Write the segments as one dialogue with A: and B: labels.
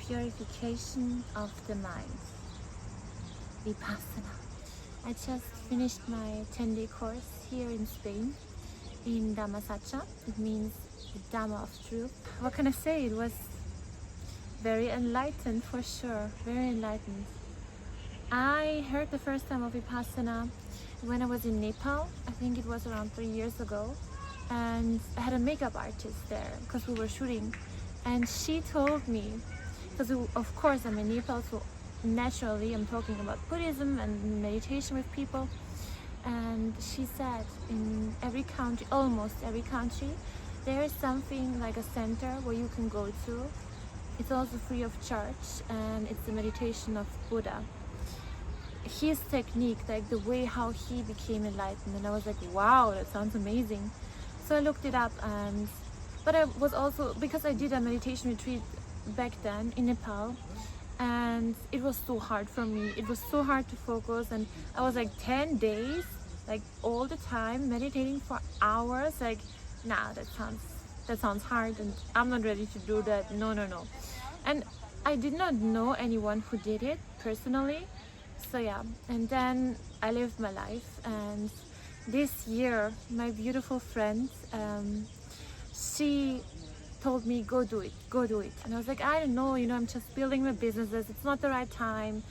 A: purification of the mind, Vipassana. I just finished my 10-day course here in Spain, in Dhammasacha. It means the Dhamma of truth. What can I say? It was very enlightened for sure, very enlightened. I heard the first time of Vipassana when I was in Nepal. I think it was around 3 years ago, and I had a makeup artist there because we were shooting, and she told me, because of course I'm in Nepal, so naturally I'm talking about Buddhism and meditation with people, and she said in every country, almost every country, there is something like a center where you can go to. It's also free of charge, and it's the meditation of Buddha. His technique, like the way how he became enlightened, and I was like, wow, that sounds amazing. So I looked it up, but I was also, because I did a meditation retreat back then in Nepal, and it was so hard for me. It was so hard to focus, and I was like 10 days, like all the time meditating for hours. Like, nah, that sounds hard, and I'm not ready to do that. No. And I did not know anyone who did it personally. So yeah, and then I lived my life, and this year my beautiful friend, she told me, go do it. And I was like, I don't know, I'm just building my businesses, it's not the right time.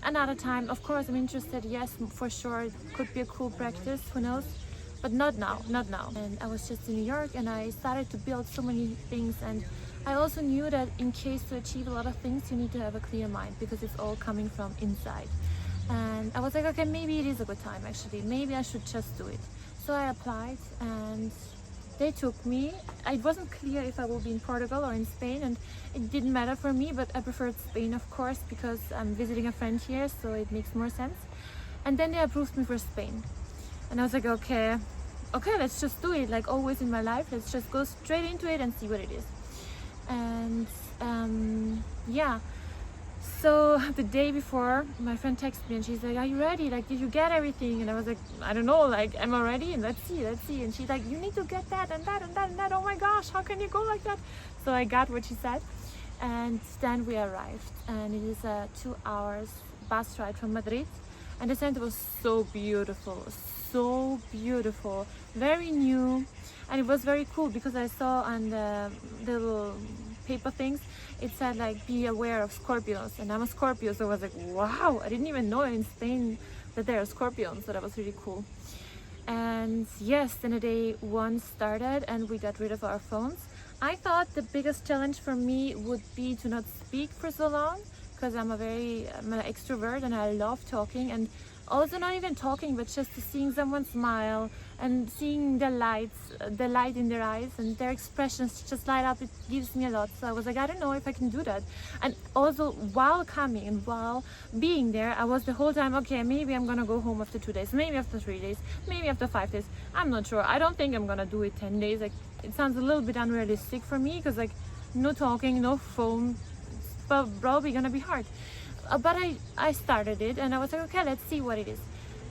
A: Another time, of course I'm interested, yes, for sure, it could be a cool practice, who knows, but not now. And I was just in New York, and I started to build so many things, and I also knew that in case to achieve a lot of things, you need to have a clear mind, because it's all coming from inside. And I was like, okay, maybe it is a good time actually. Maybe I should just do it. So I applied, and they took me. It wasn't clear if I will be in Portugal or in Spain, and it didn't matter for me, but I preferred Spain, of course, because I'm visiting a friend here, so it makes more sense. And then they approved me for Spain. And I was like, okay, let's just do it. Like always in my life, let's just go straight into it and see what it is. And yeah. So the day before, my friend texted me, and she's like, are you ready? Like, did you get everything? And I was like, I don't know, like, am I ready? And let's see. And she's like, you need to get that and that and that and that. Oh my gosh, how can you go like that? So I got what she said, and then we arrived, and it is a 2 hours bus ride from Madrid, and the center was so beautiful, very new. And it was very cool because I saw on the little paper things, it said like, be aware of Scorpions, and I'm a Scorpio, so I was like, wow, I didn't even know in Spain that there are Scorpions, so that was really cool. And yes, then the day one started, and we got rid of our phones. I thought the biggest challenge for me would be to not speak for so long, because I'm an extrovert and I love talking, and also not even talking, but just seeing someone smile and seeing the light in their eyes and their expressions just light up. It gives me a lot. So I was like, I don't know if I can do that. And also while coming and while being there, I was the whole time, okay, maybe I'm gonna go home after 2 days, maybe after 3 days, maybe after 5 days. I'm not sure. I don't think I'm gonna do it 10 days. Like, it sounds a little bit unrealistic for me, because like no talking, no phone, it's probably gonna be hard. But I started it, and I was like, okay, let's see what it is.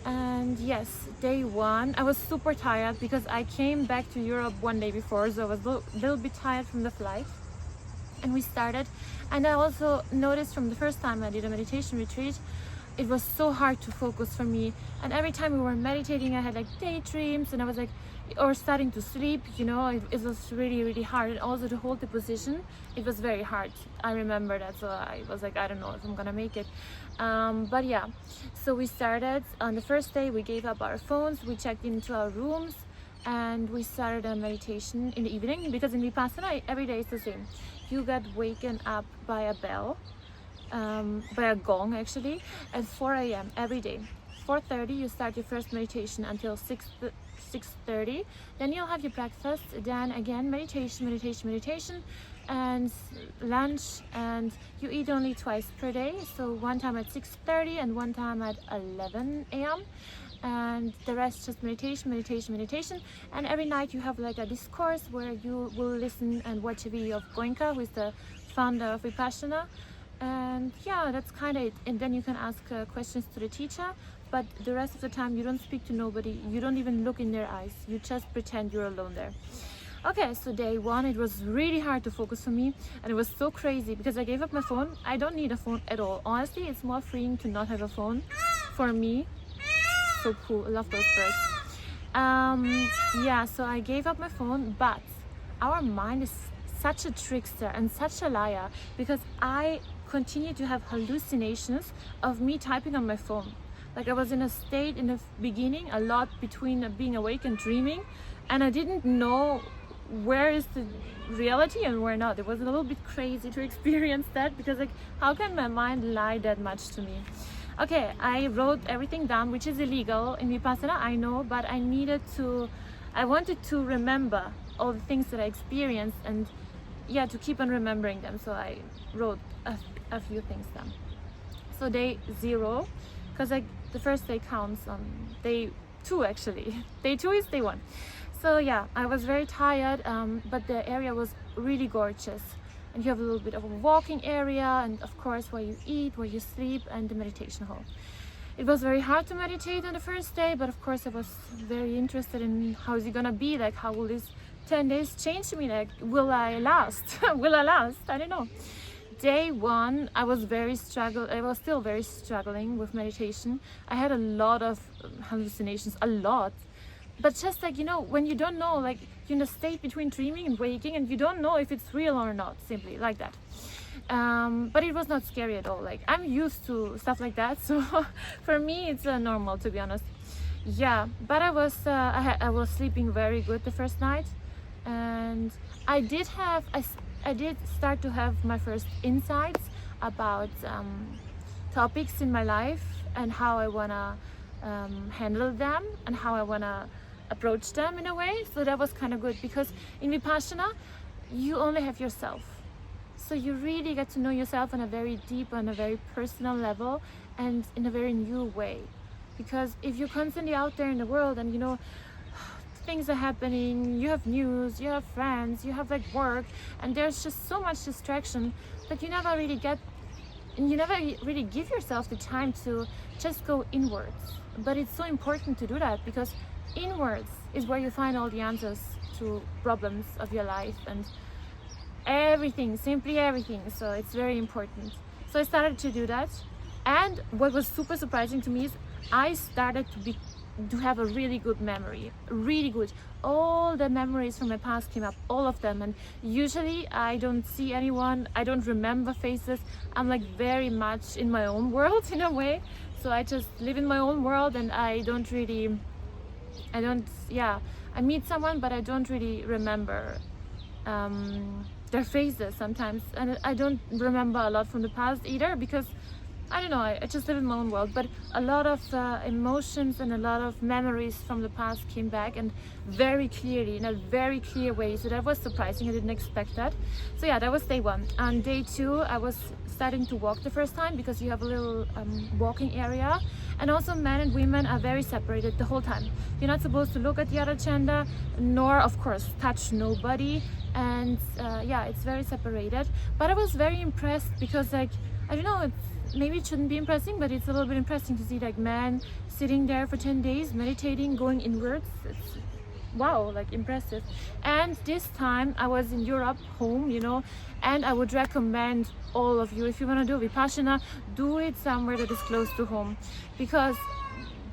A: And yes, day one, I was super tired because I came back to Europe 1 day before, so I was a little bit tired from the flight. And we started, and I also noticed from the first time I did a meditation retreat, it was so hard to focus for me. And every time we were meditating, I had like daydreams, and I was like, or starting to sleep, it was really hard. And also to hold the position, it was very hard. I remember that, so I was like, I don't know if I'm gonna make it. But yeah, so we started. On the first day, we gave up our phones, we checked into our rooms, and we started a meditation in the evening, because in Vipassana, every day is the same. You get waken up by a bell, by a gong actually, at 4 a.m. every day. 4:30 you start your first meditation until 6:30. Then you'll have your breakfast, then again meditation, and lunch, and you eat only twice per day, so one time at 6:30 and one time at 11 a.m. and the rest just meditation. And every night you have like a discourse where you will listen and watch a video of Goenka, who is the founder of Vipassana. And yeah, that's kind of it. And then you can ask questions to the teacher, but the rest of the time you don't speak to nobody, you don't even look in their eyes, you just pretend you're alone there. Okay, so day one, it was really hard to focus for me, and it was so crazy because I gave up my phone. I don't need a phone at all. Honestly, it's more freeing to not have a phone for me. So cool. I love those birds. Yeah, so I gave up my phone, but our mind is such a trickster and such a liar because I continue to have hallucinations of me typing on my phone. Like I was in a state in the beginning a lot between being awake and dreaming, and I didn't know where is the reality and where not. It was a little bit crazy to experience that because like how can my mind lie that much to me? Okay, I wrote everything down, which is illegal in Vipassana, I know, but I wanted to remember all the things that I experienced and yeah, to keep on remembering them. So I wrote a few things down. So day 0, because like the first day counts on day 2 actually. Day 2 is day 1. So yeah, I was very tired, but the area was really gorgeous. And you have a little bit of a walking area and of course where you eat, where you sleep, and the meditation hall. It was very hard to meditate on the first day, but of course I was very interested in how is it gonna be, like how will this 10 days change me, like will I last? Will I last? I don't know. Day 1, I was still very struggling with meditation. I had a lot of hallucinations, a lot. But just like, you know, when you don't know, like you're in a state between dreaming and waking and you don't know if it's real or not, simply like that. But it was not scary at all. Like I'm used to stuff like that, so for me it's normal, to be honest. Yeah, but I was sleeping very good the first night, and I did start to have my first insights about topics in my life and how I wanna handle them and how I wanna approach them in a way. So that was kind of good because in Vipassana you only have yourself, so you really get to know yourself on a very deep, on a very personal level and in a very new way. Because if you're constantly out there in the world and you know things are happening, you have news, you have friends, you have like work, and there's just so much distraction that you never really give yourself the time to just go inwards. But it's so important to do that because inwards is where you find all the answers to problems of your life and everything, simply everything. So it's very important. So I started to do that, and what was super surprising to me is I started to have a really good memory, really good. All the memories from my past came up, all of them, and usually I don't see anyone, I don't remember faces. I'm like very much in my own world in a way, so I just live in my own world and I meet someone but I don't really remember their faces sometimes, and I don't remember a lot from the past either because I don't know, I just live in my own world. But a lot of emotions and a lot of memories from the past came back, and very clearly, in a very clear way. So that was surprising, I didn't expect that. So yeah, that was day 1. On day 2, I was starting to walk the first time because you have a little walking area. And also men and women are very separated the whole time. You're not supposed to look at the other gender, nor of course touch nobody. And yeah, it's very separated. But I was very impressed because like, I don't know, maybe it shouldn't be impressing, but it's a little bit impressive to see like men sitting there for 10 days meditating, going inwards. It's wow, like impressive. And this time I was in Europe, home, you know, and I would recommend all of you, if you want to do Vipassana, do it somewhere that is close to home, because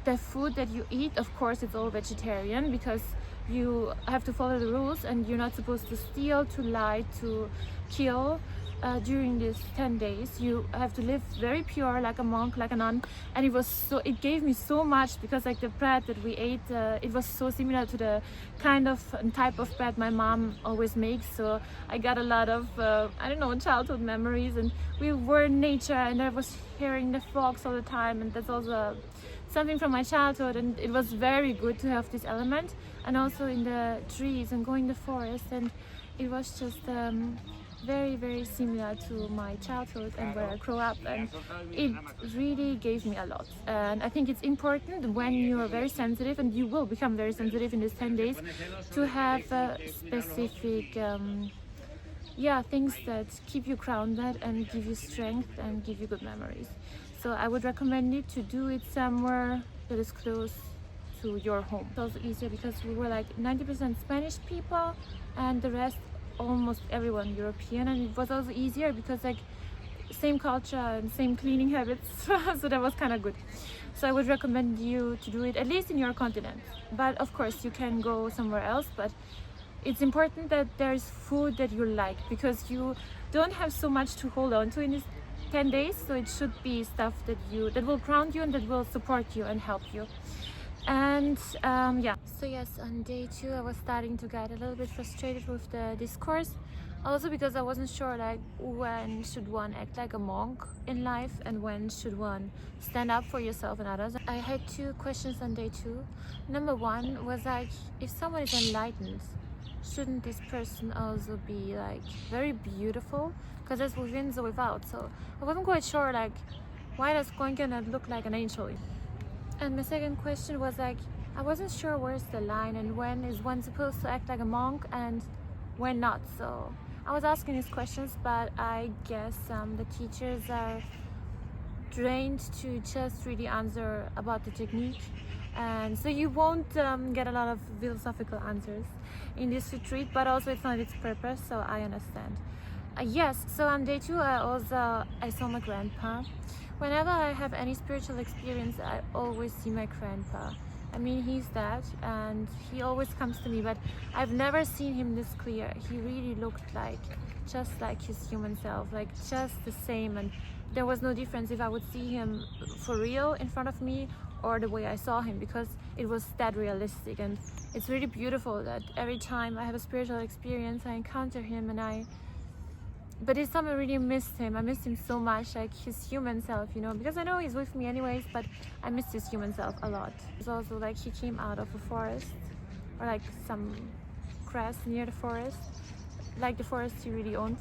A: the food that you eat, of course it's all vegetarian because you have to follow the rules and you're not supposed to steal, to lie, to kill. During these 10 days you have to live very pure, like a monk, like a nun. And it gave me so much because like the bread that we ate, it was so similar to the kind of type of bread my mom always makes. So I got a lot of I don't know, childhood memories, and we were in nature and I was hearing the frogs all the time, and that's also something from my childhood. And it was very good to have this element, and also in the trees and going in the forest, and it was just very, very similar to my childhood and where I grew up, and it really gave me a lot. And I think it's important when you are very sensitive, and you will become very sensitive in these 10 days, to have specific things that keep you grounded and give you strength and give you good memories. So I would recommend it to do it somewhere that is close to your home. It's also easier because we were like 90% Spanish people and the rest almost everyone European, and it was also easier because like same culture and same cleaning habits. So that was kind of good. So I would recommend you to do it at least in your continent, but of course you can go somewhere else, but it's important that there's food that you like, because you don't have so much to hold on to in these 10 days, so it should be stuff that will ground you and that will support you and help you. And yeah, so yes, on day 2 I was starting to get a little bit frustrated with the discourse, also because I wasn't sure like when should one act like a monk in life and when should one stand up for yourself and others. I had 2 questions on day 2. Number 1 was like, if someone is enlightened, shouldn't this person also be like very beautiful? Because there's within so without. So I wasn't quite sure like, why does Goenka not look like an angel? And my second question was like, I wasn't sure where's the line and when is one supposed to act like a monk and when not. So I was asking these questions, but I guess the teachers are trained to just really answer about the technique, and so you won't get a lot of philosophical answers in this retreat, but also it's not its purpose, so I understand. Yes, so on day 2 I saw my grandpa. Whenever I have any spiritual experience, I always see my grandpa. I mean, he's dead and he always comes to me, but I've never seen him this clear. He really looked like just like his human self, like just the same, and there was no difference if I would see him for real in front of me or the way I saw him, because it was that realistic. And it's really beautiful that every time I have a spiritual experience I encounter him, but this time I really missed him. I missed him so much, like his human self, you know, because I know he's with me anyways, but I missed his human self a lot. It's also like he came out of a forest, or like some grass near the forest, like the forest he really owned.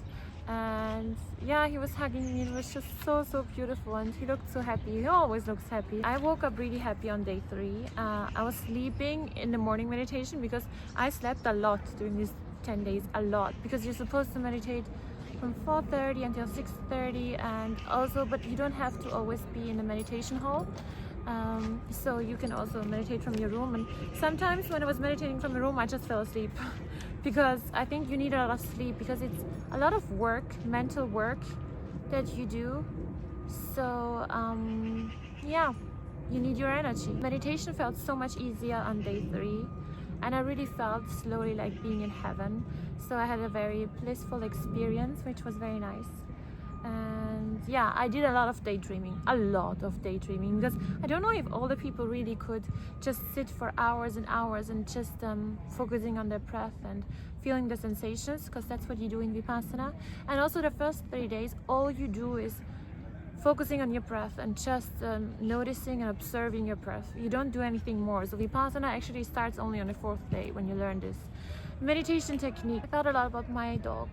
A: And yeah, he was hugging me. It was just so beautiful, and he looked so happy. He always looks happy. I woke up really happy on day 3. I was sleeping in the morning meditation because I slept a lot during these 10 days, a lot, because you're supposed to meditate from 4:30 until 6:30, and also, but you don't have to always be in the meditation hall. So you can also meditate from your room, and sometimes when I was meditating from the room I just fell asleep because I think you need a lot of sleep, because it's a lot of work, mental work that you do. So yeah, you need your energy. Meditation felt so much easier on day 3, and I really felt slowly like being in heaven. So I had a very blissful experience, which was very nice. And yeah, I did a lot of daydreaming, because I don't know if all the people really could just sit for hours and hours and just focusing on their breath and feeling the sensations, because that's what you do in Vipassana. And also the first 3 days, all you do is focusing on your breath and just noticing and observing your breath. You don't do anything more. So Vipassana actually starts only on the 4th day when you learn this meditation technique. I thought a lot about my dog,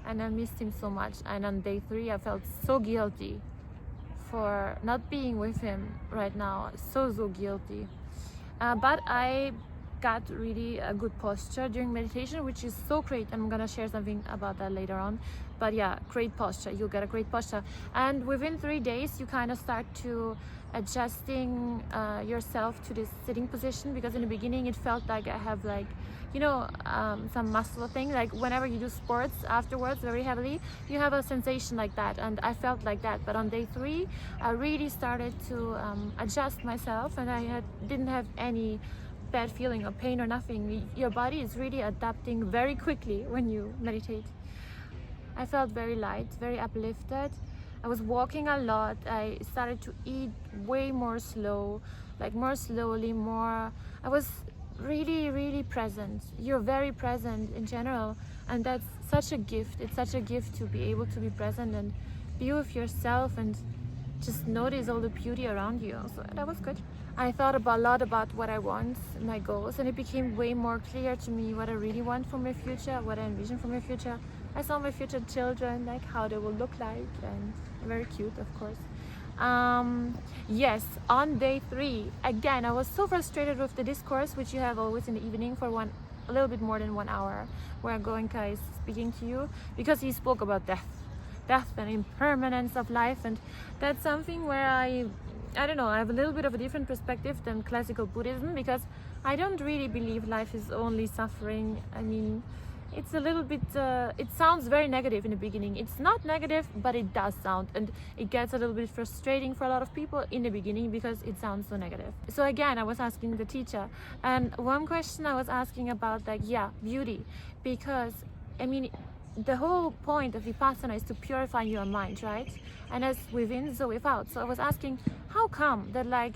A: and I missed him so much. And on day 3 I felt so guilty for not being with him right now, so guilty. But I got really a good posture during meditation, which is so great. I'm gonna share something about that later on. But yeah, great posture, you'll get a great posture. And within 3 days you kind of start to adjusting yourself to this sitting position, because in the beginning it felt like I have like, you know, some muscle thing, like whenever you do sports afterwards very heavily, you have a sensation like that, and I felt like that. But on day 3 I really started to adjust myself, and I didn't have any bad feeling or pain or nothing. Your body is really adapting very quickly when you meditate. I felt very light, very uplifted. I was walking a lot. I started to eat way more slow, like more slowly, more. I was really present. You're very present in general, and that's such a gift. It's such a gift to be able to be present and be with yourself and just notice all the beauty around you. So that was good. I thought a lot about what I want, my goals, and it became way more clear to me what I really want for my future, what I envision for my future. I saw my future children, like how they will look like, and very cute, of course. Yes, on day 3, again, I was so frustrated with the discourse, which you have always in the evening for a little bit more than 1 hour, where Goenka is speaking to you, because he spoke about death and impermanence of life, and that's something where I I don't know, I have a little bit of a different perspective than classical Buddhism, because I don't really believe life is only suffering. I mean, it's a little bit, it sounds very negative in the beginning. It's not negative, but it does sound, and it gets a little bit frustrating for a lot of people in the beginning because it sounds so negative. So again, I was asking the teacher, and one question I was asking about, like, yeah, beauty, because I mean, the whole point of Vipassana is to purify your mind, right? And as within, so without. So I was asking, how come that, like,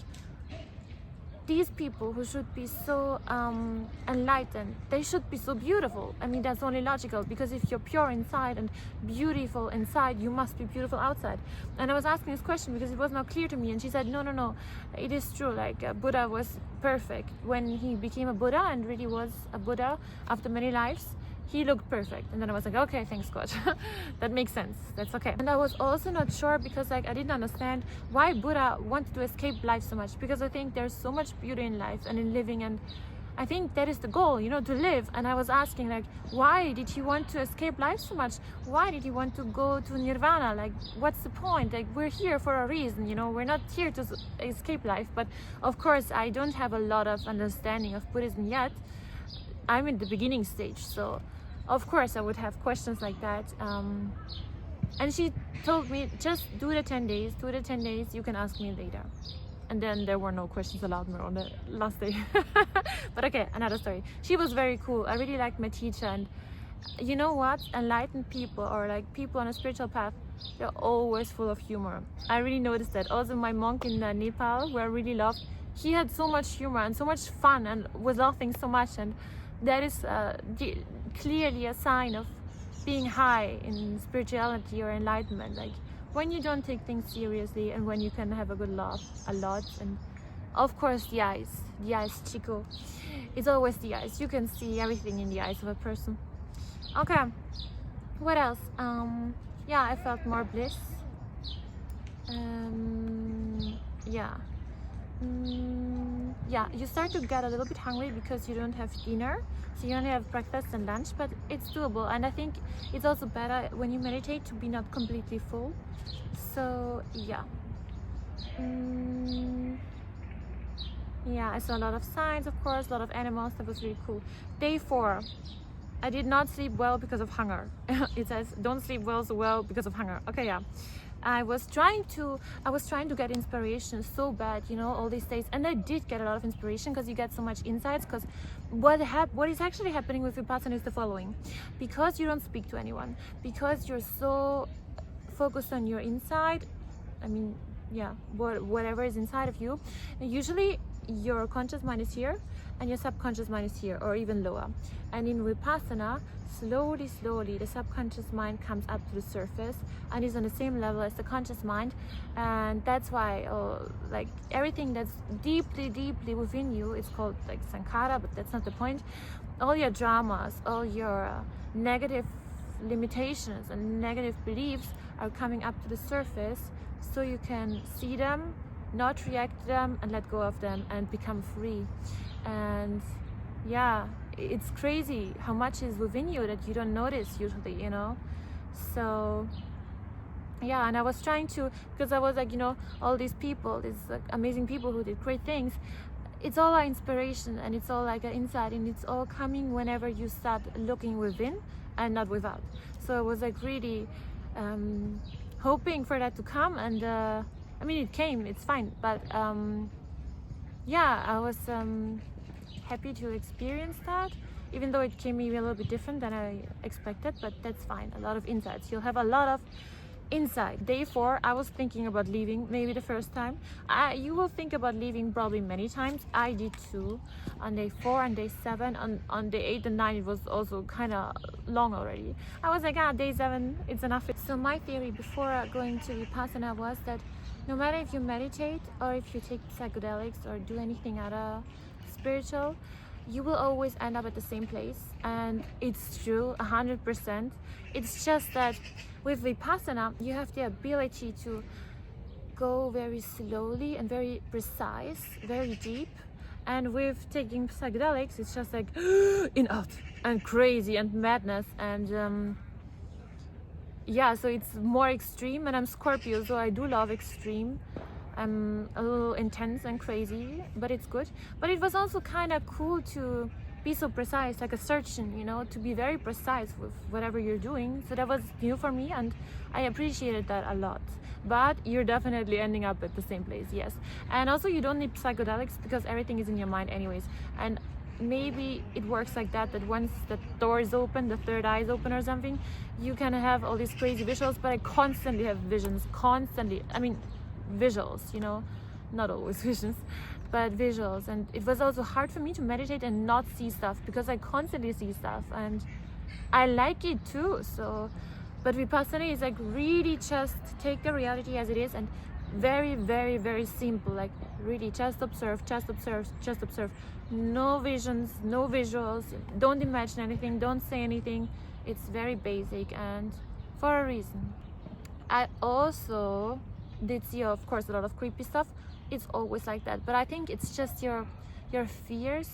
A: these people who should be so enlightened, they should be so beautiful? I mean, that's only logical, because if you're pure inside and beautiful inside, you must be beautiful outside. And I was asking this question because it was not clear to me, and she said, no, it is true, like Buddha was perfect. When he became a Buddha and really was a Buddha after many lives, he looked perfect. And then I was like, okay, thanks God. That makes sense, that's okay. And I was also not sure, because like I didn't understand why Buddha wanted to escape life so much, because I think there's so much beauty in life and in living, and I think that is the goal, you know, to live. And I was asking, like, why did he want to escape life so much? Why did he want to go to nirvana? Like, what's the point? Like, we're here for a reason, you know, we're not here to escape life. But of course, I don't have a lot of understanding of Buddhism yet. I'm in the beginning stage, so of course I would have questions like that. And she told me, just do the 10 days, you can ask me later. And then there were no questions allowed more on the last day. But okay, another story. She was very cool. I really liked my teacher, and you know what? Enlightened people, or like people on a spiritual path, they're always full of humor. I really noticed that. Also my monk in Nepal, who I really loved, he had so much humor and so much fun and was laughing so much, and that is clearly a sign of being high in spirituality or enlightenment. Like when you don't take things seriously, and when you can have a good laugh a lot. And of course the eyes, Chico, it's always the eyes. You can see everything in the eyes of a person. Okay, what else? Yeah, I felt more bliss. Yeah. Yeah, you start to get a little bit hungry because you don't have dinner, so you only have breakfast and lunch, but it's doable. And I think it's also better when you meditate to be not completely full. So yeah. Yeah, I saw a lot of signs, of course, a lot of animals. That was really cool. Day 4, I did not sleep well because of hunger. It says don't sleep well because of hunger. Okay, yeah. I was trying to get inspiration so bad, you know, all these days, and I did get a lot of inspiration, because you get so much insights. Because what is actually happening with Vipassana is the following: because you don't speak to anyone, because you're so focused on your inside, I mean, yeah, whatever is inside of you, usually your conscious mind is here and your subconscious mind is here, or even lower. And in Vipassana, slowly the subconscious mind comes up to the surface and is on the same level as the conscious mind. And that's why like everything that's deeply within you is called like sankhara, but that's not the point. All your dramas, all your negative limitations and negative beliefs are coming up to the surface, so you can see them, not react to them, and let go of them and become free. And yeah, it's crazy how much is within you that you don't notice usually, you know. So yeah, and I was trying to, because I was like, you know, all these people, these like amazing people who did great things, it's all our inspiration, and it's all like an insight, and it's all coming whenever you start looking within and not without. So I was like really hoping for that to come, and I mean, it came, it's fine, but yeah, I was happy to experience that, even though it came maybe a little bit different than I expected, but that's fine. A lot of insights, you'll have a lot of insight. Day 4, I was thinking about leaving, maybe the first time. You will think about leaving probably many times. I did too, on day 4 and day 7. On day 8 and 9 it was also kind of long already. I was like, day 7, it's enough. So my theory before going to Vipassana was that no matter if you meditate or if you take psychedelics or do anything other spiritual, you will always end up at the same place. And it's true, 100%. It's just that with Vipassana, you have the ability to go very slowly and very precise, very deep. And with taking psychedelics, it's just like in out and crazy and madness. And yeah, so it's more extreme, and I'm Scorpio, so I do love extreme. I'm a little intense and crazy, but it's good. But it was also kind of cool to be so precise, like a surgeon, you know, to be very precise with whatever you're doing. So that was new for me, and I appreciated that a lot. But you're definitely ending up at the same place, yes. And also you don't need psychedelics because everything is in your mind anyways. And maybe it works like that, that once the door is open, the third eye is open or something, you can have all these crazy visuals. But I constantly have visions, constantly. I mean, visuals, you know, not always visions, but visuals. And it was also hard for me to meditate and not see stuff because I constantly see stuff, and I like it too. So, but Vipassana is like really just take the reality as it is, and very, very, very simple, like really just observe, just observe, just observe. No visions, no visuals, don't imagine anything, don't say anything. It's very basic and for a reason. I also did see, of course, a lot of creepy stuff. It's always like that, but I think it's just your fears,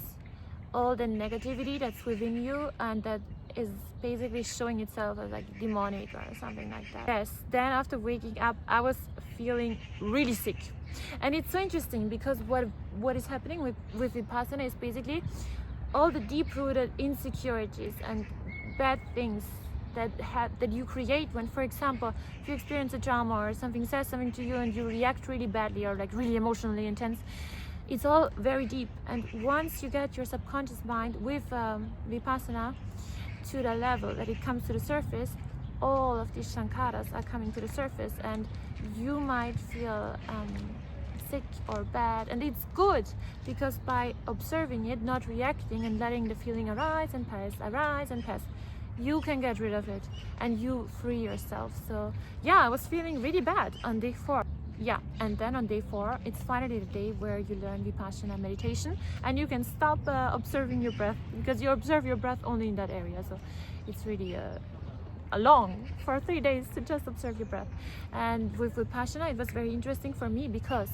A: all the negativity that's within you, and that is basically showing itself as like demonic or something like that. Yes, then after waking up, I was feeling really sick. And it's so interesting because what is happening with Vipassana is basically all the deep-rooted insecurities and bad things that you create when, for example, if you experience a trauma or something says something to you and you react really badly or like really emotionally intense. It's all very deep, and once you get your subconscious mind with Vipassana to the level that it comes to the surface, all of these sankaras are coming to the surface, and you might feel sick or bad. And it's good because by observing it, not reacting, and letting the feeling arise and pass, you can get rid of it and you free yourself. So yeah, I was feeling really bad on day 4. Yeah, and then on day 4, it's finally the day where you learn Vipassana meditation, and you can stop observing your breath, because you observe your breath only in that area. So it's really long for 3 days to just observe your breath. And with Vipassana, it was very interesting for me because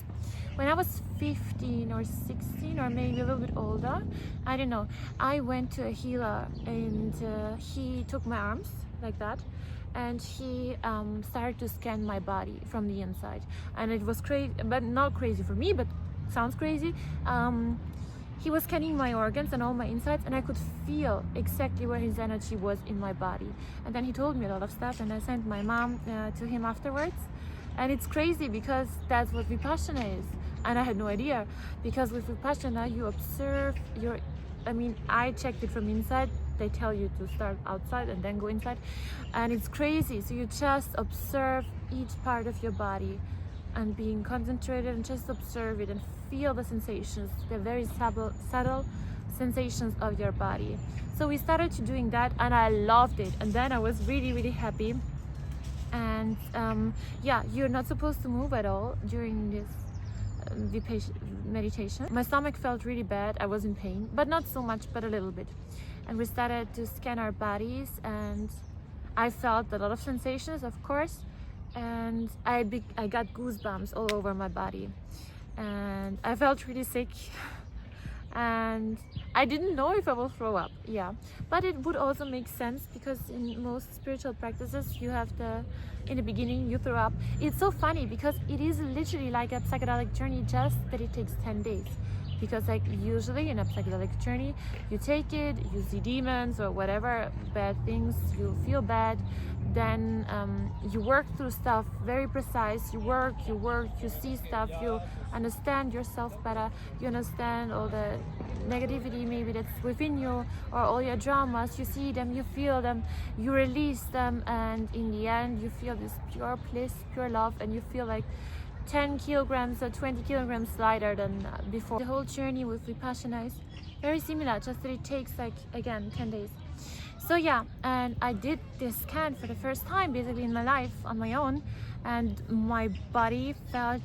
A: when I was 15 or 16 or maybe a little bit older, I don't know, I went to a healer, and he took my arms like that, and he started to scan my body from the inside. And it was crazy, but not crazy for me, but sounds crazy. He was scanning my organs and all my insides, and I could feel exactly where his energy was in my body. And then he told me a lot of stuff, and I sent my mom to him afterwards. And it's crazy because that's what Vipassana is. And I had no idea, because with Vipassana you observe I checked it from inside. They tell you to start outside and then go inside, and it's crazy. So you just observe each part of your body and being concentrated, and just observe it and feel the sensations, the very subtle sensations of your body. So we started to doing that, and I loved it, and then I was really, really happy. And yeah, you're not supposed to move at all during this meditation. My stomach felt really bad. I was in pain, but not so much, but a little bit. And we started to scan our bodies, and I felt a lot of sensations, of course, and I got goosebumps all over my body, and I felt really sick. And I didn't know if I will throw up, yeah, but it would also make sense because in most spiritual practices you have in the beginning you throw up. It's so funny because it is literally like a psychedelic journey, just that it takes 10 days. Because like usually in a psychedelic journey, you take it, you see demons or whatever bad things, you feel bad, then you work through stuff very precise. You work, you see stuff, you understand yourself better, you understand all the negativity maybe that's within you, or all your dramas. You see them, you feel them, you release them, and in the end you feel this pure bliss, pure love, and you feel like 10 kilograms or 20 kilograms lighter than before. The whole journey with Vipassana is very similar, just that it takes like, again, 10 days. So yeah, and I did this scan for the first time basically in my life on my own, and my body felt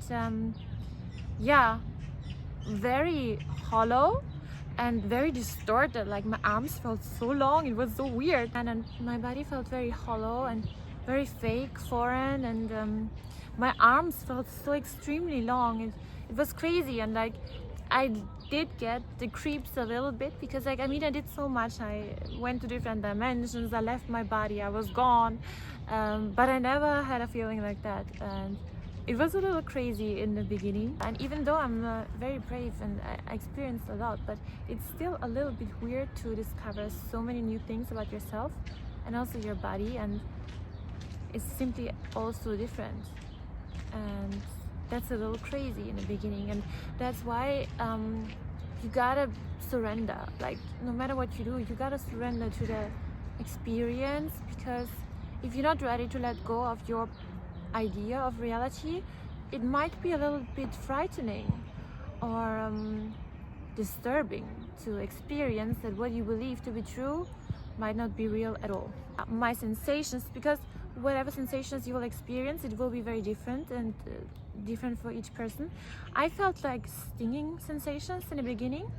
A: very hollow and very distorted. Like my arms felt so long, it was so weird, and my body felt very hollow and very fake, foreign, and my arms felt so extremely long. It was crazy, and like I did get the creeps a little bit because like I did so much. I went to different dimensions, I left my body, I was gone, but I never had a feeling like that, and It was a little crazy in the beginning, and even though I'm very brave and I experienced a lot, but it's still a little bit weird to discover so many new things about yourself and also your body, and it's simply also different, and that's a little crazy in the beginning. And that's why you gotta surrender. Like, no matter what you do, you gotta surrender to the experience, because if you're not ready to let go of your idea of reality, it might be a little bit frightening or disturbing to experience that what you believe to be true might not be real at all. My sensations, because whatever sensations you will experience, it will be very different and different for each person. I felt like stinging sensations in the beginning,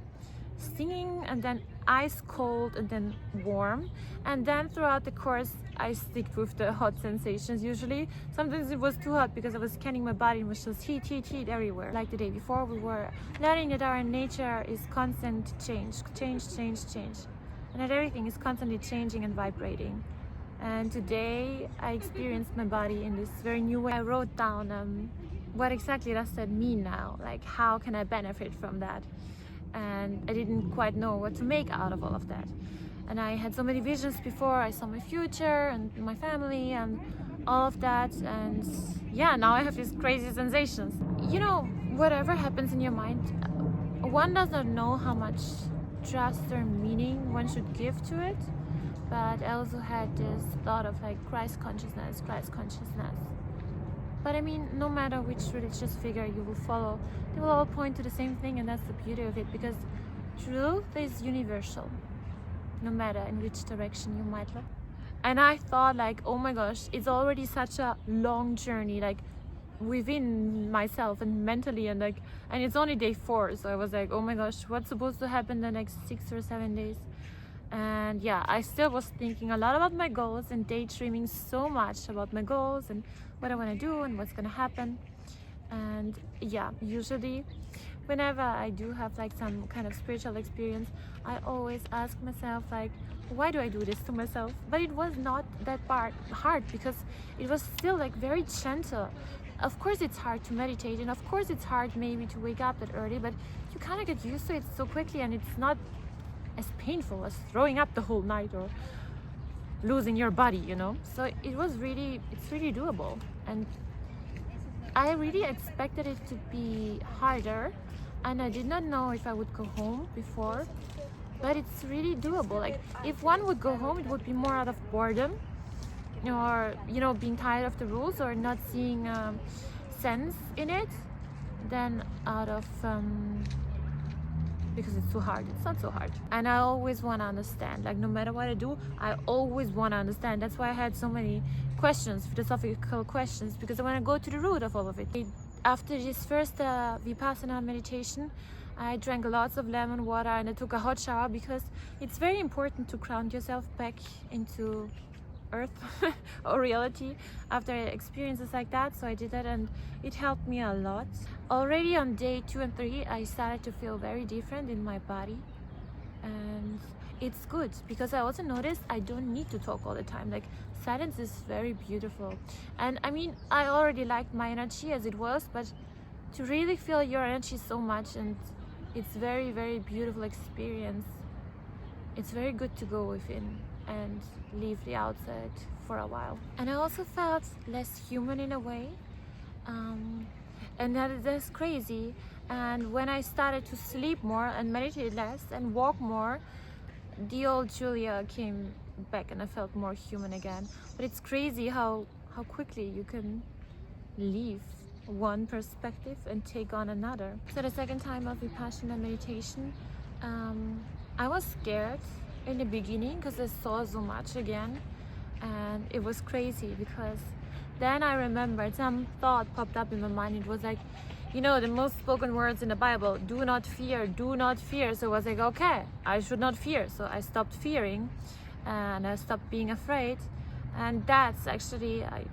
A: stinging, and then ice cold, and then warm, and then throughout the course I stick with the hot sensations. Usually sometimes it was too hot because I was scanning my body and was just heat everywhere. Like the day before, we were learning that our nature is constant change, and that everything is constantly changing and vibrating. And today I experienced my body in this very new way. I wrote down what exactly does that mean now, like how can I benefit from that, and I didn't quite know what to make out of all of that. And I had so many visions before. I saw my future and my family and all of that, and yeah, now I have these crazy sensations. You know, whatever happens in your mind, one does not know how much trust or meaning one should give to it, but I also had this thought of like Christ consciousness. But I mean, no matter which religious figure you will follow, they will all point to the same thing, and that's the beauty of it, because truth is universal, no matter in which direction you might look. And I thought like, oh my gosh, it's already such a long journey, like within myself and mentally, and it's only day 4, so I was like, oh my gosh, what's supposed to happen the next 6 or 7 days? And yeah, I still was thinking a lot about my goals and daydreaming so much about my goals and what I want to do and what's gonna happen. And yeah, usually whenever I do have like some kind of spiritual experience, I always ask myself like, why do I do this to myself? But it was not that hard, because it was still like very gentle. Of course it's hard to meditate, and of course it's hard maybe to wake up that early, but you kind of get used to it so quickly, and it's not as painful as throwing up the whole night or losing your body, you know. So it's really doable, and I really expected it to be harder, and I did not know if I would go home before, but it's really doable. Like, if one would go home, it would be more out of boredom, or, you know, being tired of the rules or not seeing sense in it, than out of because it's too hard. It's not so hard, and I always want to understand. Like, no matter what I do, I always want to understand. That's why I had so many questions, philosophical questions, because I want to go to the root of all of it. After this first Vipassana meditation, I drank lots of lemon water and I took a hot shower, because it's very important to ground yourself back into earth or reality after experiences like that. So I did that, and it helped me a lot. Already on day 2 and 3, I started to feel very different in my body, and it's good, because I also noticed I don't need to talk all the time. Like, silence is very beautiful. And I mean, I already liked my energy as it was, but to really feel your energy so much, and it's very, very beautiful experience. It's very good to go within and leave the outside for a while. And I also felt less human in a way, and that's crazy. And when I started to sleep more and meditate less and walk more, the old Julia came back, and I felt more human again. But it's crazy how quickly you can leave one perspective and take on another. So the second time of Vipassana meditation, I was scared in the beginning because I saw so much again, and it was crazy, because then I remembered some thought popped up in my mind. It was like, you know, the most spoken words in the Bible, do not fear, do not fear. So I was like, okay, I should not fear. So I stopped fearing, and I stopped being afraid. And that's actually, I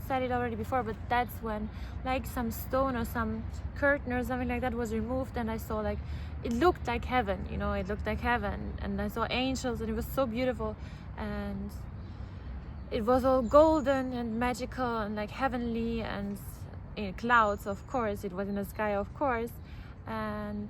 A: said it already before, but that's when like some stone or some curtain or something like that was removed, and I saw like, it looked like heaven, you know, it looked like heaven, and I saw angels, and it was so beautiful, and it was all golden and magical and like heavenly, and in clouds, of course. It was in the sky, of course. And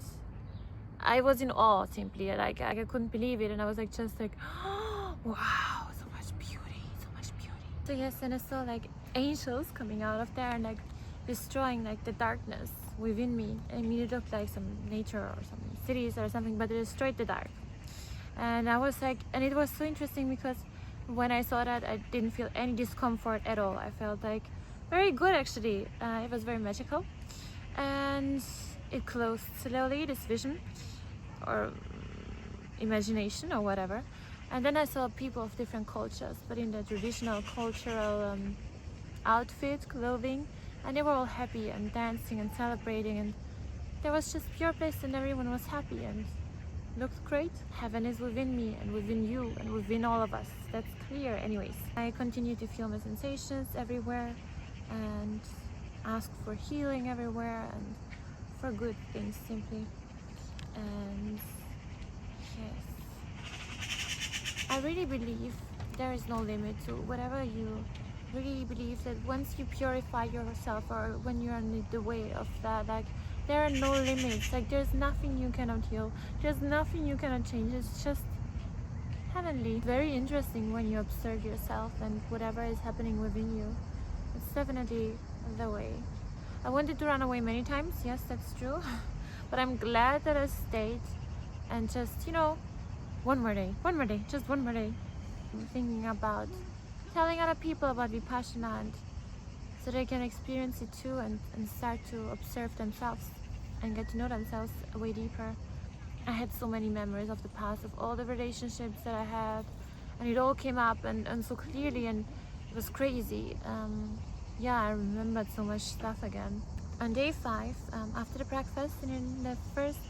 A: I was in awe, simply. Like, I couldn't believe it. And I was like, just like, oh, wow, so much beauty, so much beauty. So yes, and I saw like angels coming out of there and like destroying like the darkness within me. I mean, it looked like some nature or some cities or something, but it destroyed the dark. And I was like, and it was so interesting because when I saw that, I didn't feel any discomfort at all. I felt like very good, actually. It was very magical. And it closed slowly, this vision or imagination or whatever. And then I saw people of different cultures, but in the traditional cultural outfit, clothing, and they were all happy and dancing and celebrating, and there was just pure bliss and everyone was happy and looked great. Heaven is within me and within you and within all of us. That's clear anyways. I continue to feel my sensations everywhere and ask for healing everywhere and for good things simply. And yes, I really believe there is no limit to whatever you really believe, that once you purify yourself or when you're on the way of that, like there are no limits. Like there's nothing you cannot heal, there's nothing you cannot change. It's just heavenly. Very interesting when you observe yourself and whatever is happening within you. It's definitely the way. I wanted to run away many times, yes, that's true. But I'm glad that I stayed and just, you know, one more day, just one more day. I'm thinking about telling other people about Vipassana and so they can experience it too and start to observe themselves and get to know themselves way deeper. I had so many memories of the past, of all the relationships that I had, and it all came up and so clearly, and it was crazy. Yeah, I remembered so much stuff again. On day 5, after the breakfast and in the first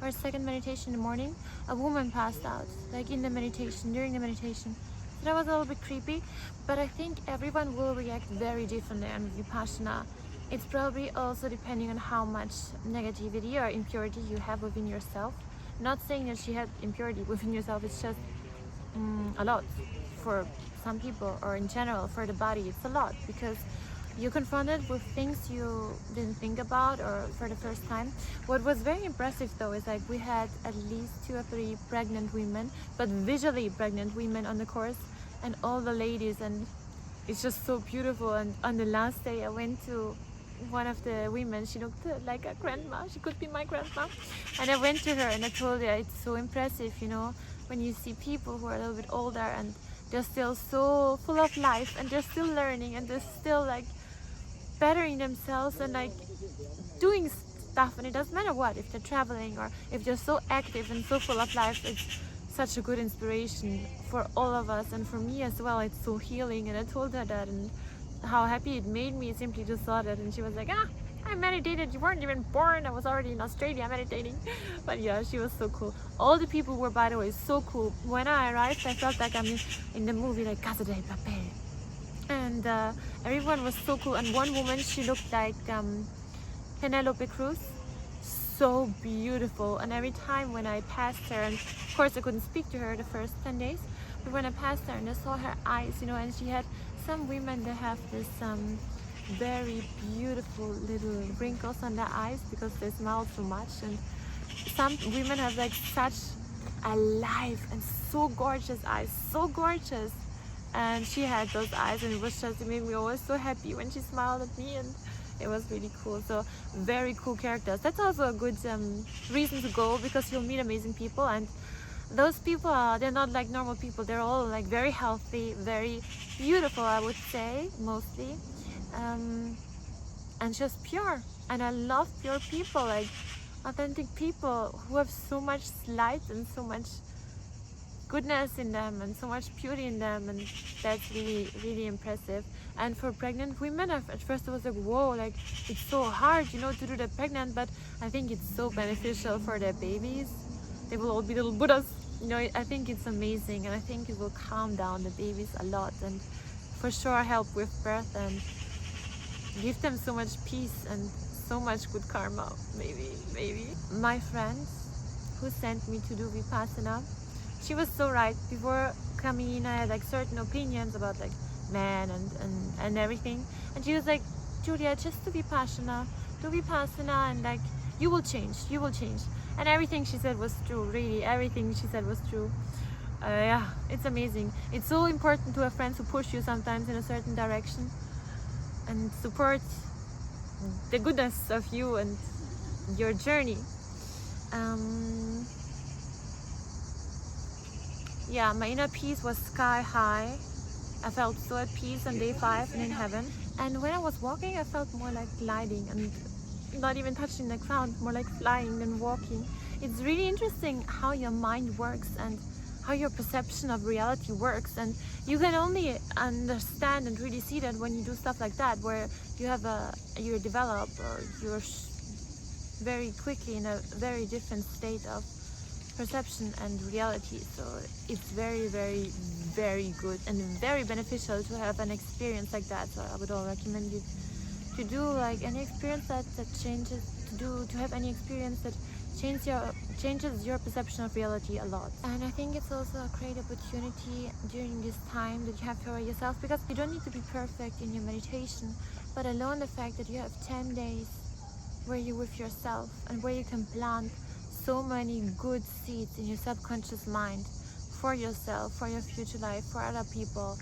A: or second meditation in the morning, a woman passed out, like in the meditation, during the meditation. So that was a little bit creepy, but I think everyone will react very differently on Vipassana. It's probably also depending on how much negativity or impurity you have within yourself. Not saying that she had impurity within yourself, it's just a lot for some people, or in general for the body. It's a lot because you're confronted with things you didn't think about or for the first time. What was very impressive though is like we had at least 2 or 3 pregnant women, but visually pregnant women on the course, and all the ladies, and it's just so beautiful. And on the last day I went to one of the women, she looked like a grandma, she could be my grandma, and I went to her and I told her it's so impressive, you know, when you see people who are a little bit older and they're still so full of life and they're still learning and they're still like bettering themselves and like doing stuff, and it doesn't matter what, if they're traveling or if they're so active and so full of life. It's such a good inspiration for all of us, and for me as well. It's so healing, and I told her that and how happy it made me simply to saw that, and she was like, I meditated, you weren't even born, I was already in Australia meditating. But yeah, she was so cool. All the people were, by the way, so cool. When I arrived I felt like I'm in the movie like Casa de Papel. And everyone was so cool, and one woman, she looked like Penelope Cruz, so beautiful. And every time when I passed her, and of course I couldn't speak to her the first 10 days, but when I passed her and I saw her eyes, you know, and she had some women that have this very beautiful little wrinkles on their eyes because they smile so much, and some women have like such alive and so gorgeous eyes, so gorgeous. And she had those eyes, and it was just, it made me always so happy when she smiled at me, and it was really cool. So very cool characters. That's also a good reason to go, because you'll meet amazing people, and those people are, they're not like normal people. They're all like very healthy, very beautiful, I would say, mostly, and just pure. And I love pure people, like authentic people who have so much light and so much goodness in them and so much beauty in them, and that's really, really impressive. And for pregnant women, at first I was like, whoa, like it's so hard, you know, to do that pregnant, but I think it's so beneficial for their babies. They will all be little Buddhas, you know. I think it's amazing, and I think it will calm down the babies a lot, and for sure help with birth and give them so much peace and so much good karma. Maybe my friend who sent me to do Vipassana, she was so right. Before coming in, I had like certain opinions about like men and everything, and she was like, Julia, just do Vipassana, and like you will change. And everything she said was true. Really, everything she said was true. Yeah, it's amazing. It's so important to have friends who push you sometimes in a certain direction and support the goodness of you and your journey. Yeah, my inner peace was sky high. I felt so at peace on day 5 and in heaven. And when I was walking, I felt more like gliding and not even touching the ground, more like flying than walking. It's really interesting how your mind works and how your perception of reality works, and you can only understand and really see that when you do stuff like that, where you develop, or you're very quickly in a very different state of perception and reality. So it's very, very, very good and very beneficial to have an experience like that. So I would all recommend you to do like any experience that changes, to have any experience that changes your perception of reality a lot. And I think it's also a great opportunity during this time that you have for yourself, because you don't need to be perfect in your meditation, but alone the fact that you have 10 days where you're with yourself and where you can plant so many good seeds in your subconscious mind for yourself, for your future life, for other people.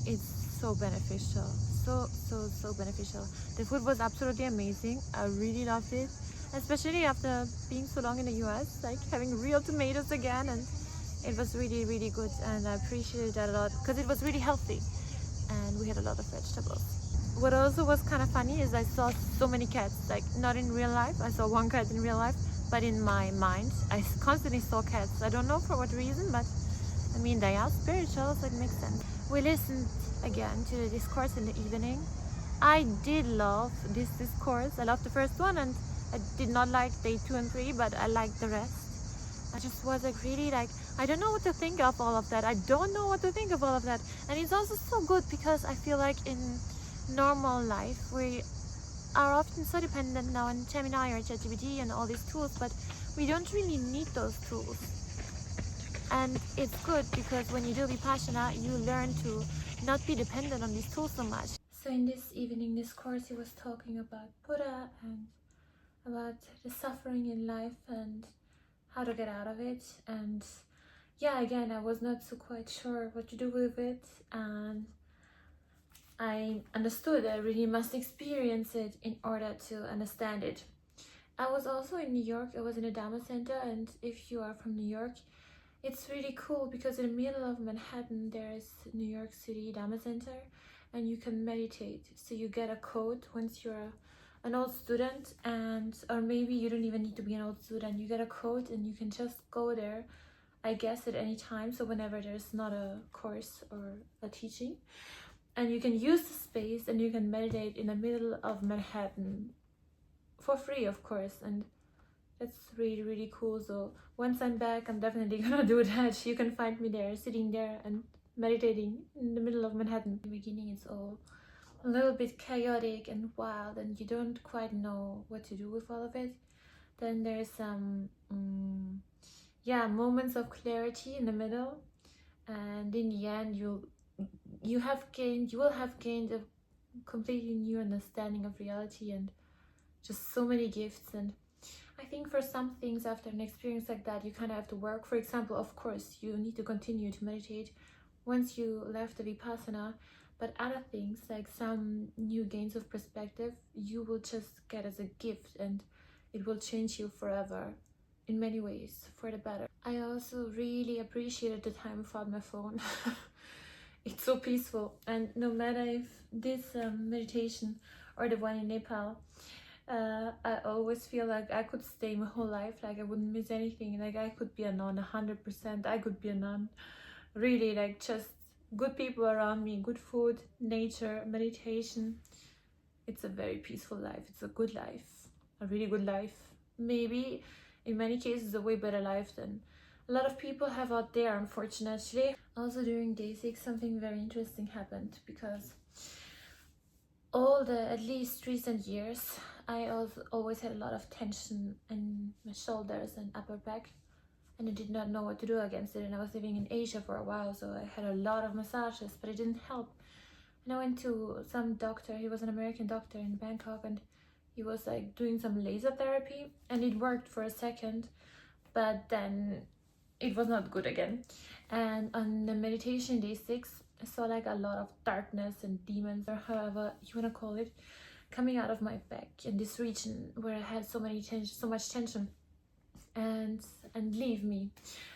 A: It's so beneficial, so beneficial. The food was absolutely amazing. I really loved it, especially after being so long in the US, like having real tomatoes again, and it was really, really good, and I appreciated that a lot because it was really healthy and we had a lot of vegetables. What also was kind of funny is I saw so many cats, like not in real life. I saw one cat in real life, but in my mind I constantly saw cats. I don't know for what reason, but I mean, they are spiritual, so it makes sense. We listened again to the discourse in the evening. I did love this discourse. I loved the first one, and I did not like day 2 and 3, but I liked the rest. I just was like really like, I don't know what to think of all of that. And it's also so good because I feel like in normal life we are often so dependent now on Gemini or ChatGPT and all these tools, but we don't really need those tools. And it's good because when you do Vipassana, you learn to not be dependent on these tools so much. So in this evening discourse, he was talking about Buddha and about the suffering in life and how to get out of it. And yeah, again, I was not so quite sure what to do with it, and I understood I really must experience it in order to understand it. I was also in New York. I was in a Dharma center, and if you are from New York, it's really cool because in the middle of Manhattan there is New York City Dharma Center, and you can meditate. So you get a code once you're an old student, and or maybe you don't even need to be an old student. You get a code and you can just go there, I guess, at any time. So whenever there's not a course or a teaching, and you can use the space and you can meditate in the middle of Manhattan for free, of course. And that's really, really cool. So once I'm back, I'm definitely gonna do that. You can find me there, sitting there and meditating in the middle of Manhattan. In the beginning, it's all a little bit chaotic and wild, and you don't quite know what to do with all of it. Then there's some moments of clarity in the middle, and in the end you will have gained a completely new understanding of reality and just so many gifts. And I think for some things, after an experience like that, you kind of have to work. For example, of course, you need to continue to meditate once you left the Vipassana, but other things, like some new gains of perspective, you will just get as a gift, and it will change you forever in many ways for the better. I also really appreciated the time without my phone. It's so peaceful, and no matter if this meditation or the one in Nepal, I always feel like I could stay my whole life, like I wouldn't miss anything, like I could be a nun 100%. I could be a nun, really, like just good people around me, good food, nature, meditation. It's a very peaceful life. It's a good life, a really good life. Maybe in many cases a way better life than a lot of people have out there, unfortunately. Also during day 6, something very interesting happened, because all the at least recent years I also always had a lot of tension in my shoulders and upper back, and I did not know what to do against it. And I was living in Asia for a while, so I had a lot of massages, but it didn't help. And I went to some doctor. He was an American doctor in Bangkok, and he was like doing some laser therapy, and it worked for a second, but then it was not good again. And on the meditation day 6, I saw like a lot of darkness and demons, or however you want to call it, coming out of my back in this region where I had so much tension, and leave me.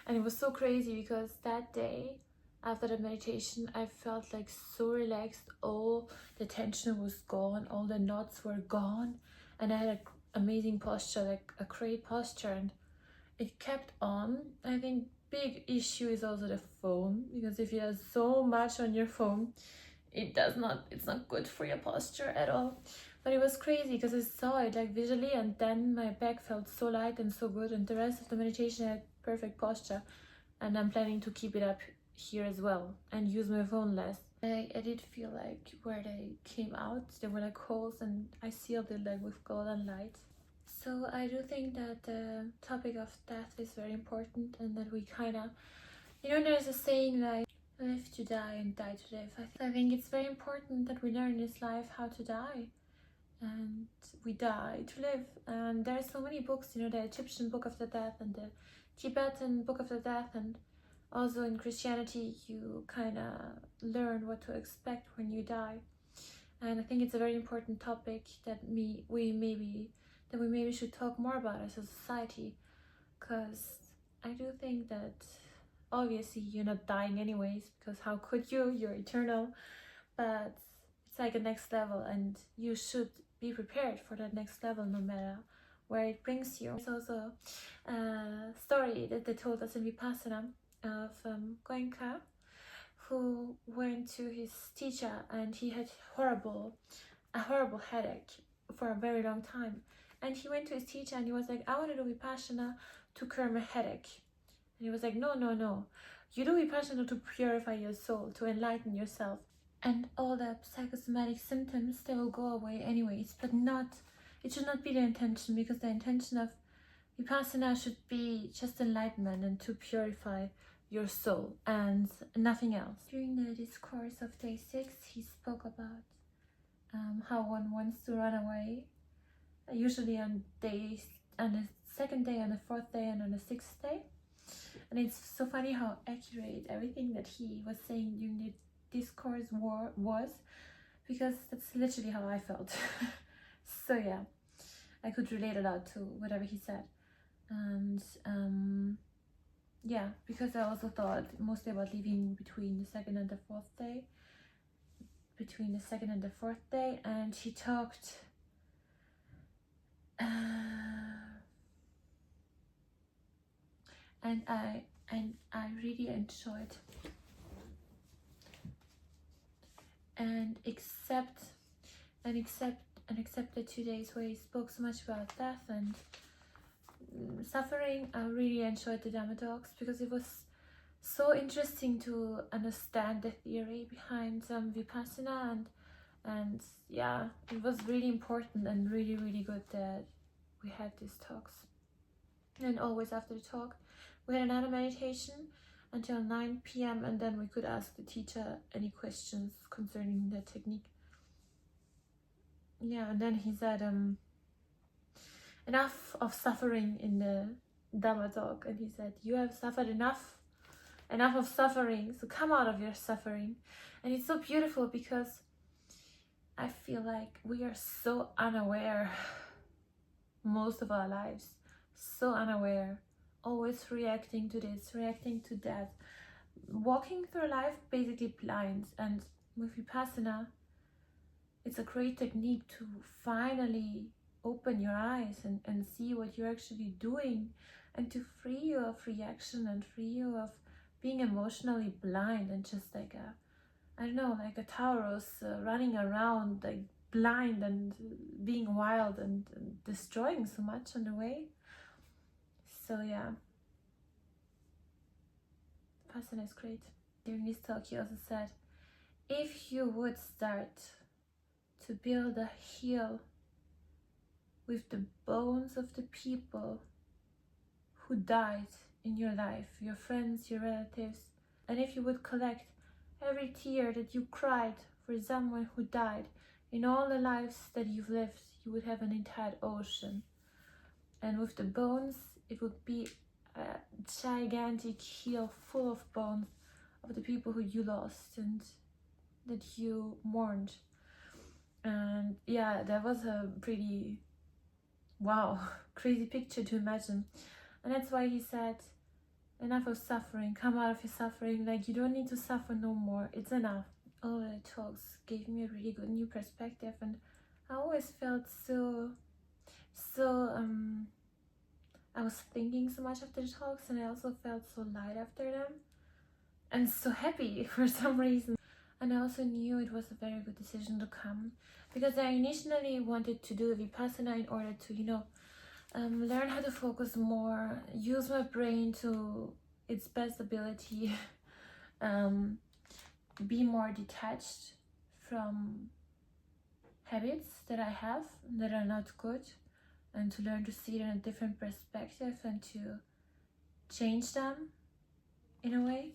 A: And it was so crazy because that day after the meditation I felt like so relaxed. All the tension was gone, all the knots were gone, and I had an amazing posture, like a great posture, and it kept on. I think big issue is also the phone, because if you have so much on your phone, it's not good for your posture at all. But it was crazy because I saw it like visually, and then my back felt so light and so good, and the rest of the meditation I had perfect posture, and I'm planning to keep it up here as well and use my phone less. I did feel like where they came out, there were like holes, and I sealed it like with golden light. So I do think that the topic of death is very important, and that we kind of, there's a saying like, live to die and die to live. I think it's very important that we learn in this life how to die, and we die to live. And there are so many books, the Egyptian Book of the Death and the Tibetan Book of the Death, and also in Christianity you kind of learn what to expect when you die. And I think it's a very important topic that we maybe should talk more about as a society, because I do think that obviously you're not dying anyways, because how could you? You're eternal. But it's like a next level, and you should be prepared for that next level no matter where it brings you. There's also a story that they told us in Vipassana of Goenka, who went to his teacher, and he had a horrible headache for a very long time. And he went to his teacher and he was like, I want to do Vipassana to cure my headache. And he was like, no, you do Vipassana to purify your soul, to enlighten yourself. And all the psychosomatic symptoms, they will go away anyways, but it should not be the intention, because the intention of Vipassana should be just enlightenment and to purify your soul and nothing else. During the discourse of day 6, he spoke about how one wants to run away, usually on the second day, on the fourth day, and on the sixth day. And it's so funny how accurate everything that he was saying during the discourse was, because that's literally how I felt. So yeah, I could relate a lot to whatever he said. And yeah, because I also thought mostly about leaving between the second and the fourth day, and he talked and I really enjoyed and accepted 2 days where he spoke so much about death and suffering. I really enjoyed the Dhamma talks because it was so interesting to understand the theory behind Vipassana, and yeah, it was really important and really, really good that we had these talks. And always after the talk we had another meditation until 9 p.m. and then we could ask the teacher any questions concerning the technique. Yeah, and then he said enough of suffering in the Dhamma talk, and he said, you have suffered enough of suffering, so come out of your suffering. And it's so beautiful because I feel like we are so unaware most of our lives, so unaware, always reacting to this, reacting to that, walking through life basically blind. And with Vipassana, it's a great technique to finally open your eyes and see what you're actually doing, and to free you of reaction and free you of being emotionally blind and just like a Taurus running around like blind and being wild and destroying so much on the way. So yeah, Vipassana is great. During this talk he also said, if you would start to build a hill with the bones of the people who died in your life, your friends, your relatives, and if you would collect every tear that you cried for someone who died. In all the lives that you've lived, you would have an entire ocean. And with the bones, it would be a gigantic hill full of bones of the people who you lost and that you mourned. And yeah, that was a pretty, wow, crazy picture to imagine. And that's why he said, enough of suffering, come out of your suffering, like you don't need to suffer no more, it's enough. All the talks gave me a really good new perspective, and I always felt so I was thinking so much after the talks, and I also felt so light after them and so happy for some reason. And I also knew it was a very good decision to come, because I initially wanted to do the Vipassana in order to, you know, learn how to focus more, use my brain to its best ability, be more detached from habits that I have that are not good, and to learn to see it in a different perspective and to change them in a way.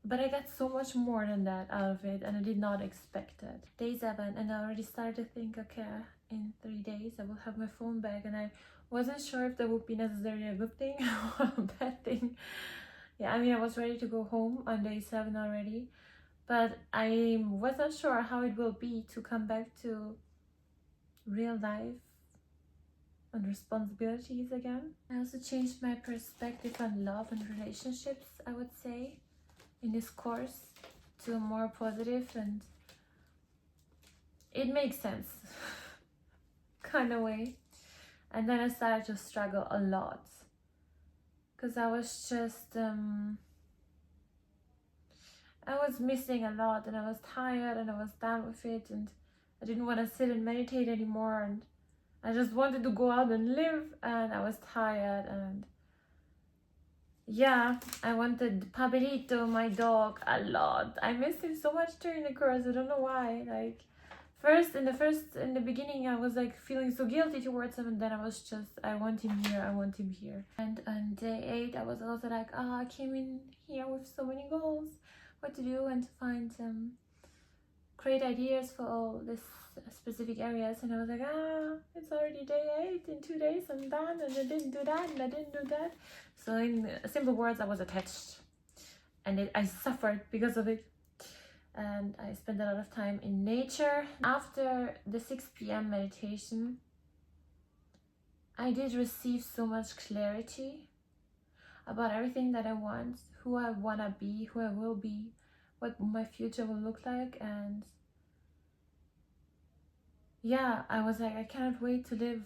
A: But I got so much more than that out of it, and I did not expect it. Day 7, and I already started to think, okay, in 3 days I will have my phone back, and I wasn't sure if that would be necessarily a good thing or a bad thing. Yeah, I mean, I was ready to go home on day 7 already, but I was not sure how it will be to come back to real life and responsibilities again. I also changed my perspective on love and relationships, I would say, in this course to a more positive, and it makes sense kind of way. And then I started to struggle a lot, because I was just I was missing a lot, and I was tired, and I was done with it, and I didn't want to sit and meditate anymore, and I just wanted to go out and live, and I was tired, and yeah, I wanted Pablito, my dog, a lot. I missed him so much during the course. I don't know why. Like, in the beginning, I was like feeling so guilty towards him, and then I was just, I want him here, I want him here. And on day 8, I was also like, I came in here with so many goals, what to do, and to find great ideas for all these specific areas, and I was like, it's already day 8, in 2 days I'm done, and I didn't do that, and I didn't do that. So in simple words, I was attached, and I suffered because of it, and I spent a lot of time in nature. After the 6 p.m. meditation, I did receive so much clarity about everything that I want, who I want to be, who I will be, what my future will look like. And yeah, I was like, I cannot wait to live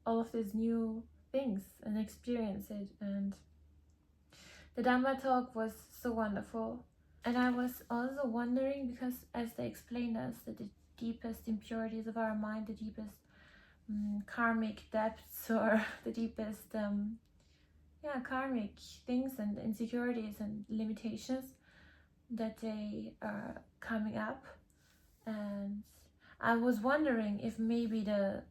A: all of these new things and experience it. And the Dhamma talk was so wonderful. And I was also wondering, because as they explained us, that the deepest impurities of our mind, the deepest karmic depths, or the deepest karmic things and insecurities and limitations, that they are coming up. And I was wondering if maybe the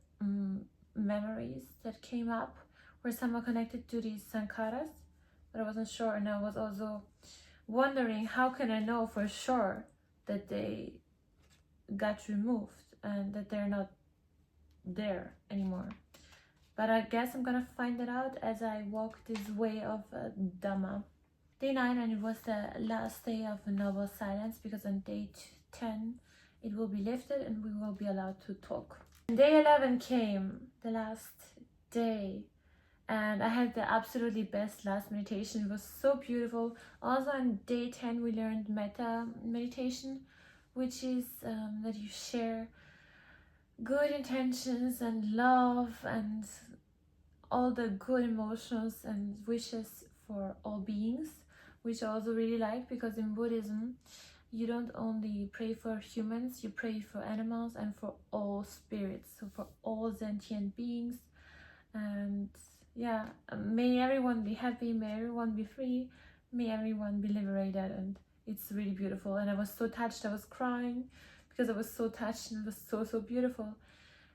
A: memories that came up were somehow connected to these sankharas, but I wasn't sure. And I was also wondering, how can I know for sure that they got removed and that they're not there anymore? But I guess I'm gonna find it out as I walk this way of Dhamma. Day 9, and it was the last day of noble silence, because on day 10 it will be lifted and we will be allowed to talk. And day 11 came, the last day, and I had the absolutely best last meditation. It was so beautiful. Also on day 10 we learned metta meditation, which is that you share good intentions and love and all the good emotions and wishes for all beings, which I also really like, because in Buddhism you don't only pray for humans, you pray for animals and for all spirits, so for all sentient beings. And yeah, may everyone be happy, may everyone be free, may everyone be liberated. And it's really beautiful. And I was so touched, I was crying because I was so touched, and it was so beautiful.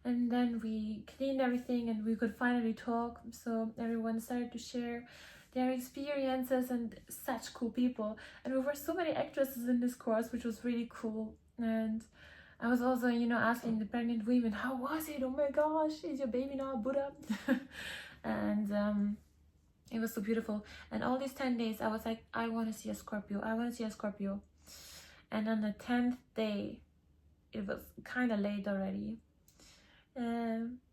A: And then we cleaned everything and we could finally talk, so everyone started to share their experiences, and such cool people. And there were so many actresses in this course, which was really cool. And I was also, asking the pregnant women, how was it? Oh my gosh, is your baby now a Buddha? And it was so beautiful. And all these 10 days, I was like, I want to see a Scorpio. I want to see a Scorpio. And on the 10th day, it was kind of late already.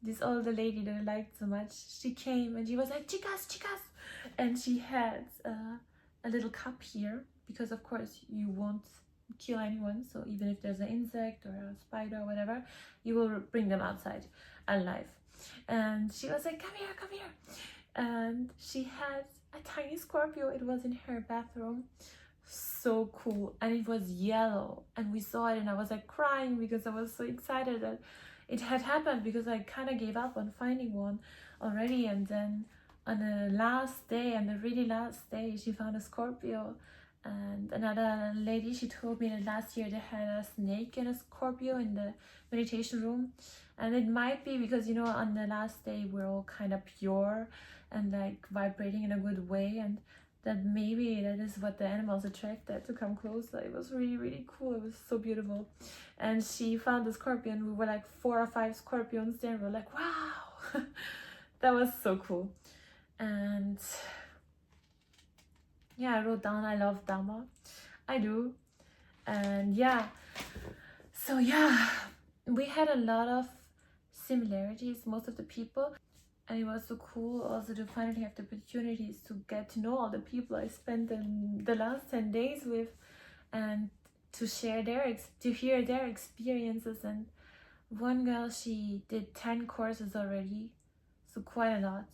A: This older lady that I liked so much, she came and she was like, chicas, chicas. And she had a little cup here, because of course you won't kill anyone. So even if there's an insect or a spider or whatever, you will bring them outside alive. And she was like, come here, come here. And she had a tiny Scorpio. It was in her bathroom. So cool. And it was yellow. And we saw it and I was like crying because I was so excited that it had happened, because I kind of gave up on finding one already. And then on the last day, on the really last day, she found a Scorpio. And another lady, she told me that last year they had a snake and a Scorpio in the meditation room. And it might be because, on the last day we're all kind of pure and like vibrating in a good way, and that maybe that is what the animals attracted to come closer. It was really, really cool. It was so beautiful. And she found the scorpion. We were like 4 or 5 scorpions there. We were like, wow. That was so cool. And yeah, I wrote down, I love Dharma. I do. And yeah, so yeah, we had a lot of similarities, most of the people. And it was so cool also to finally have the opportunities to get to know all the people I spent the last 10 days with, and to share to hear their experiences. And one girl, she did 10 courses already, so quite a lot.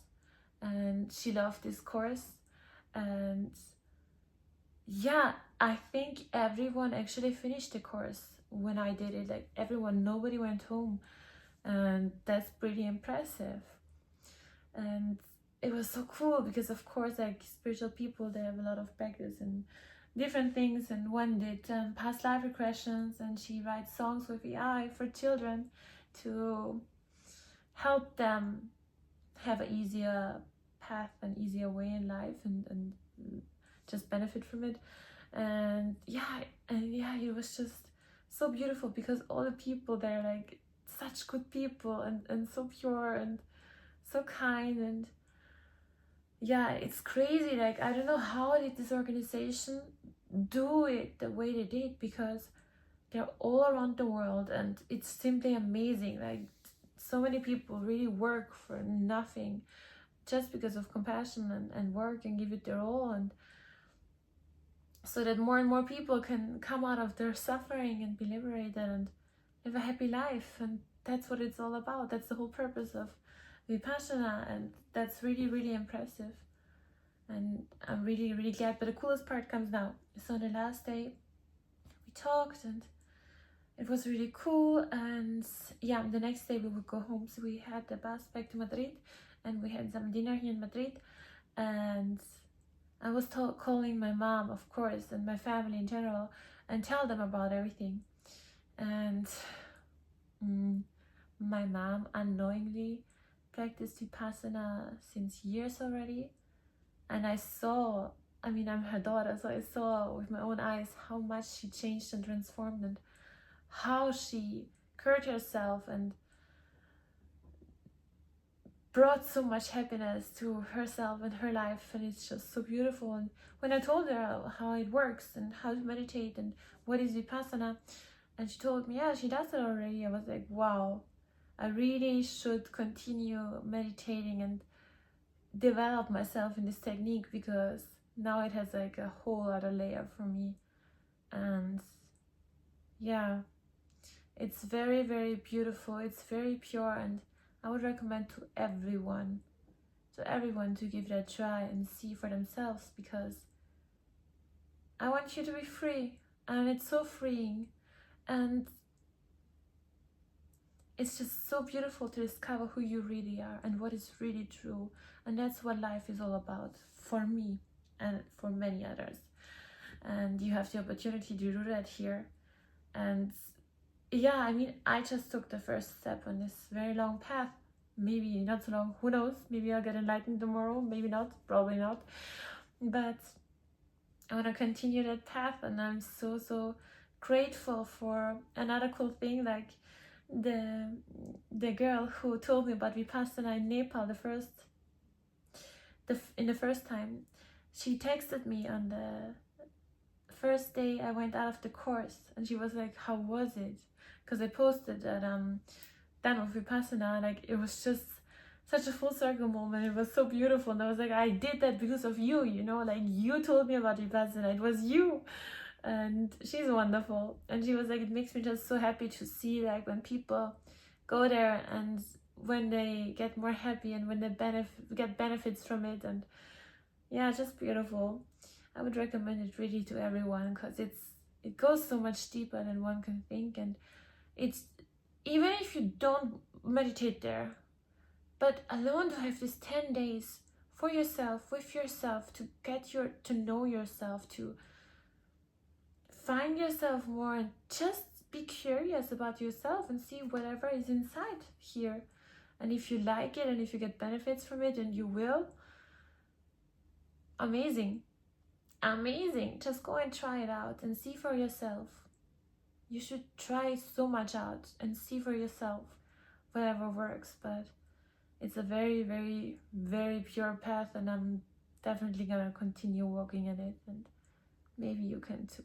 A: And she loved this course. And yeah, I think everyone actually finished the course when I did it. Like everyone, nobody went home. And that's pretty impressive. And it was so cool because of course, like spiritual people, they have a lot of practice and different things. And one did past life regressions, and she writes songs with AI for children to help them have an easier path, an easier way in life, and just benefit from it. And yeah, it was just so beautiful because all the people there, like such good people and so pure and so kind. And yeah, it's crazy. Like I don't know how did this organization do it the way they did, because they're all around the world and it's simply amazing. Like so many people really work for nothing just because of compassion and work and give it their all, and so that more and more people can come out of their suffering and be liberated and live a happy life. And that's what it's all about. That's the whole purpose of Vipassana, and that's really, really impressive. And I'm really, really glad. But the coolest part comes now. So the last day we talked and it was really cool. And yeah, the next day we would go home. So we had the bus back to Madrid and we had some dinner here in Madrid. And I was calling my mom, of course, and my family in general, and tell them about everything. And my mom unknowingly practiced Vipassana since years already. And I saw, I'm her daughter, so I saw with my own eyes how much she changed and transformed, and how she cured herself and brought so much happiness to herself and her life. And it's just so beautiful. And when I told her how it works and how to meditate and what is Vipassana, and she told me, yeah, she does it already, I was like, wow, I really should continue meditating and develop myself in this technique, because now it has like a whole other layer for me. And yeah, it's very, very beautiful. It's very pure, and I would recommend to everyone to give it a try and see for themselves, because I want you to be free, and it's so freeing. And it's just so beautiful to discover who you really are and what is really true. And that's what life is all about for me and for many others. And you have the opportunity to do that here. And yeah, I just took the first step on this very long path. maybe not so long, who knows, maybe I'll get enlightened tomorrow, maybe not, probably not, but I want to continue that path. And I'm so grateful for another cool thing, like the girl who told me about Vipassana in Nepal in the first time. She texted me on the first day I went out of the course, and she was like, how was it? Because I posted that done with Vipassana, like it was just such a full circle moment. It was so beautiful, and I was like, I did that because of you, you know, like you told me about Vipassana, it was you. And she's wonderful, and she was like, it makes me just so happy to see like when people go there and when they get more happy and when they get benefits from it. And yeah, just beautiful. I would recommend it really to everyone, because it goes so much deeper than one can think. And it's, even if you don't meditate there, but alone to have this 10 days for yourself, with yourself, to to know yourself, to find yourself more, and just be curious about yourself and see whatever is inside here. And if you like it and if you get benefits from it, and you will, amazing. Just go and try it out and see for yourself. You should try so much out and see for yourself whatever works. But it's a very pure path, and I'm definitely gonna continue walking in it, and maybe you can too.